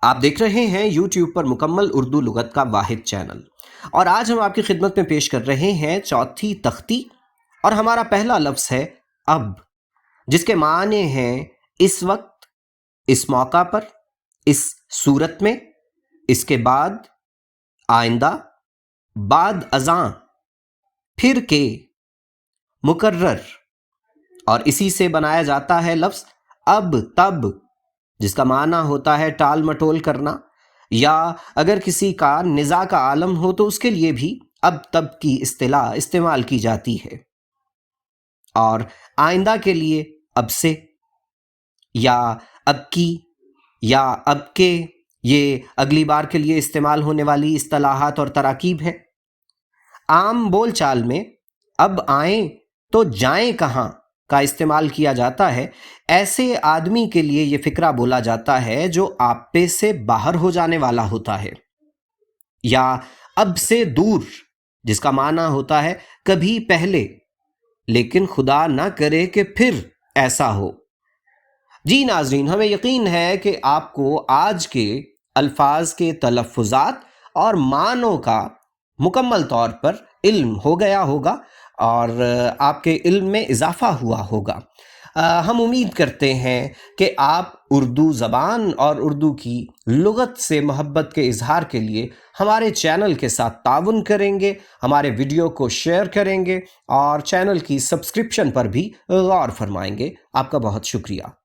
آپ دیکھ رہے ہیں یوٹیوب پر مکمل اردو لغت کا واحد چینل، اور آج ہم آپ کی خدمت میں پیش کر رہے ہیں چوتھی تختی، اور ہمارا پہلا لفظ ہے اب، جس کے معنی ہیں اس وقت، اس موقع پر، اس صورت میں، اس کے بعد، آئندہ، بعد ازاں، پھر کے، مقرر، اور اسی سے بنایا جاتا ہے لفظ اب تب، جس کا معنی ہوتا ہے ٹال مٹول کرنا، یا اگر کسی کا نزاع کا عالم ہو تو اس کے لیے بھی اب تب کی اصطلاح استعمال کی جاتی ہے، اور آئندہ کے لیے اب سے، یا اب کی، یا اب کے، یہ اگلی بار کے لیے استعمال ہونے والی اصطلاحات اور تراکیب ہیں۔ عام بول چال میں اب آئیں تو جائیں کہاں کا استعمال کیا جاتا ہے۔ ایسے آدمی کے لیے یہ فقرہ بولا جاتا ہے جو آپے سے باہر ہو جانے والا ہوتا ہے، یا اب سے دور، جس کا معنی ہوتا ہے کبھی پہلے، لیکن خدا نہ کرے کہ پھر ایسا ہو۔ جی ناظرین، ہمیں یقین ہے کہ آپ کو آج کے الفاظ کے تلفظات اور معنوں کا مکمل طور پر علم ہو گیا ہوگا، اور آپ کے علم میں اضافہ ہوا ہوگا۔ ہم امید کرتے ہیں کہ آپ اردو زبان اور اردو کی لغت سے محبت کے اظہار کے لیے ہمارے چینل کے ساتھ تعاون کریں گے، ہمارے ویڈیو کو شیئر کریں گے، اور چینل کی سبسکرپشن پر بھی غور فرمائیں گے۔ آپ کا بہت شکریہ۔